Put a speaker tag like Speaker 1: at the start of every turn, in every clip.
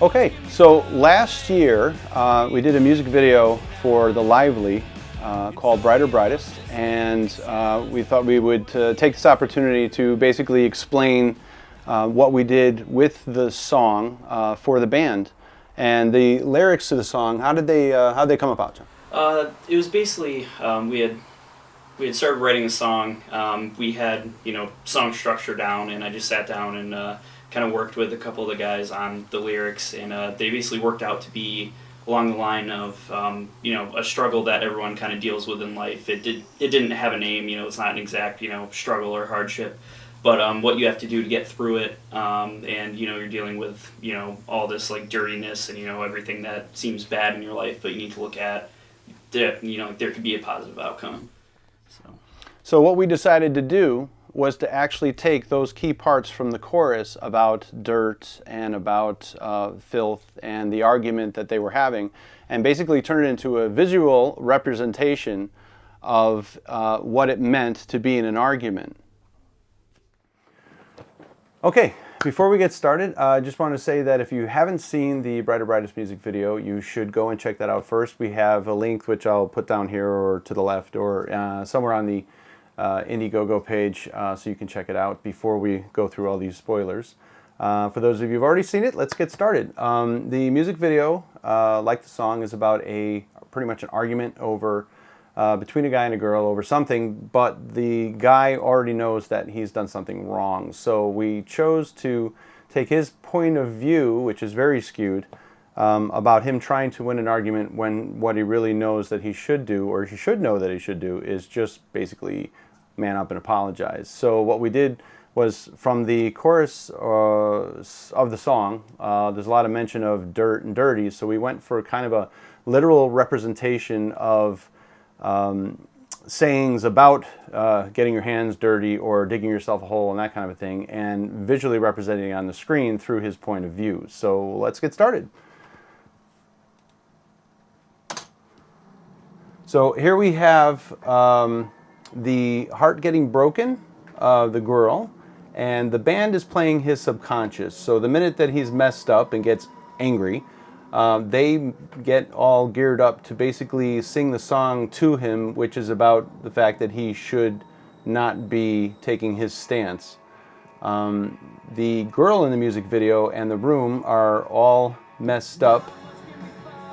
Speaker 1: Okay, so last year we did a music video for The Lively called Brighter Brightest, and we thought we would take this opportunity to basically explain what we did with the song for the band. And the lyrics to the song, how'd they come about, John?
Speaker 2: It was basically we had started writing a song. We had song structure down, and I just sat down and kind of worked with a couple of the guys on the lyrics, and they basically worked out to be along the line of a struggle that everyone kind of deals with in life. It didn't have a name. It's not an exact struggle or hardship, but what you have to do to get through it, and you're dealing with all this like dirtiness and everything that seems bad in your life, but you need to look at there could be a positive outcome.
Speaker 1: So what we decided to do was to actually take those key parts from the chorus about dirt and about filth and the argument that they were having, and basically turn it into a visual representation of what it meant to be in an argument. Okay, before we get started, I just want to say that if you haven't seen the Brighter Brightest music video, you should go and check that out first. We have a link which I'll put down here or to the left or somewhere on the Indiegogo page, so you can check it out before we go through all these spoilers. For those of you who've already seen it, let's get started. The music video, like the song, is about pretty much an argument over between a guy and a girl over something, but the guy already knows that he's done something wrong. So we chose to take his point of view, which is very skewed, about him trying to win an argument when what he really knows that he should do, or he should know that he should do, is just basically man up and apologize. So what we did was, from the chorus of the song, there's a lot of mention of dirt and dirty, so we went for kind of a literal representation of sayings about getting your hands dirty or digging yourself a hole and that kind of a thing, and visually representing it on the screen through his point of view. So let's get started. So here we have the heart getting broken, the girl, and the band is playing his subconscious. So the minute that he's messed up and gets angry, they get all geared up to basically sing the song to him, which is about the fact that he should not be taking his stance. The girl in the music video and the room are all messed up,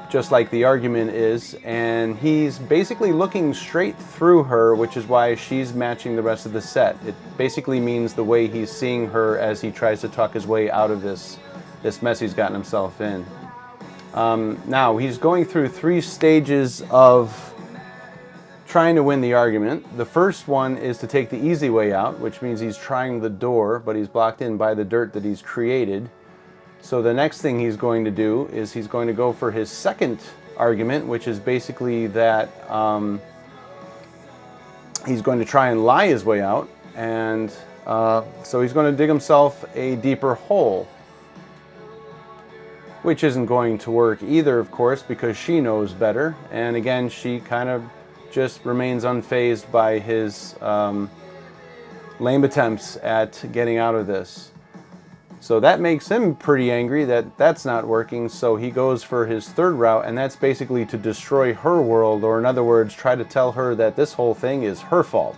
Speaker 1: just like the argument is, and he's basically looking straight through her, which is why she's matching the rest of the set. It basically means the way he's seeing her as he tries to talk his way out of this mess he's gotten himself in. Now, he's going through 3 stages of trying to win the argument. The first one is to take the easy way out, which means he's trying the door, but he's blocked in by the dirt that he's created. So the next thing he's going to do is he's going to go for his second argument, which is basically that he's going to try and lie his way out, and so he's going to dig himself a deeper hole, which isn't going to work either, of course, because she knows better, and again she kind of just remains unfazed by his lame attempts at getting out of this. So that makes him pretty angry that that's not working, so he goes for his third route, and that's basically to destroy her world, or in other words, try to tell her that this whole thing is her fault.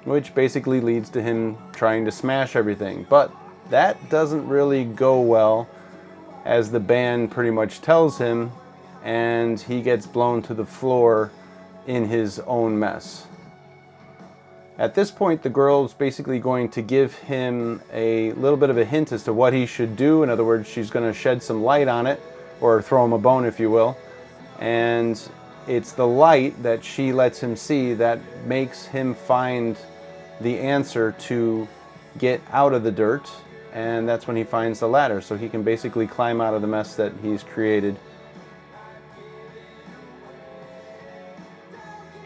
Speaker 1: Which basically leads to him trying to smash everything. But that doesn't really go well, as the band pretty much tells him, and he gets blown to the floor in his own mess. At this point, the girl is basically going to give him a little bit of a hint as to what he should do. In other words, she's going to shed some light on it, or throw him a bone, if you will. And it's the light that she lets him see that makes him find the answer to get out of the dirt, and that's when he finds the ladder, so he can basically climb out of the mess that he's created.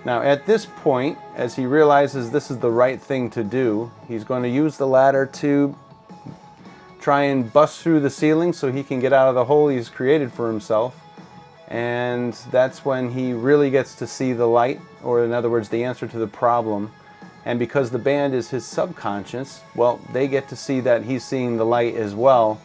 Speaker 1: Now at this point, as he realizes this is the right thing to do, he's going to use the ladder to try and bust through the ceiling so he can get out of the hole he's created for himself. And that's when he really gets to see the light, or in other words, the answer to the problem. And because the band is his subconscious, well, they get to see that he's seeing the light as well.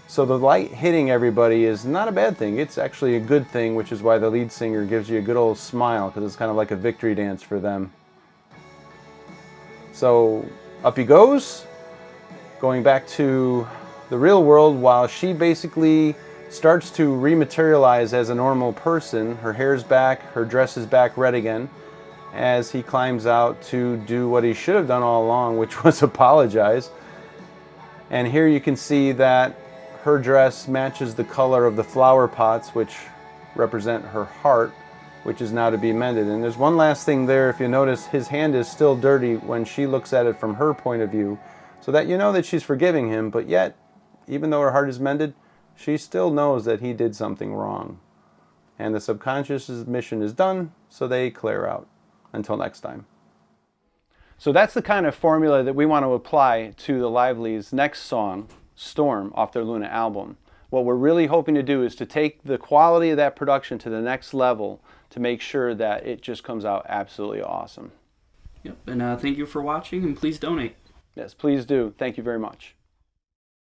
Speaker 1: So the light hitting everybody is not a bad thing. It's actually a good thing, which is why the lead singer gives you a good old smile, because it's kind of like a victory dance for them. So up he goes, going back to the real world, while she basically starts to rematerialize as a normal person. Her hair's back, her dress is back red again, as he climbs out to do what he should have done all along, which was apologize. And here you can see that her dress matches the color of the flower pots, which represent her heart, which is now to be mended. And there's one last thing there. If you notice, his hand is still dirty when she looks at it from her point of view, so that you know that she's forgiving him, but yet, even though her heart is mended, she still knows that he did something wrong. And the subconscious's mission is done, so they clear out. Until next time. So that's the kind of formula that we want to apply to the Lively's next song, Storm, off their Luna album. What we're really hoping to do is to take the quality of that production to the next level to make sure that it just comes out absolutely awesome.
Speaker 2: Yep, and thank you for watching, and please donate.
Speaker 1: Yes, please do. Thank you very much.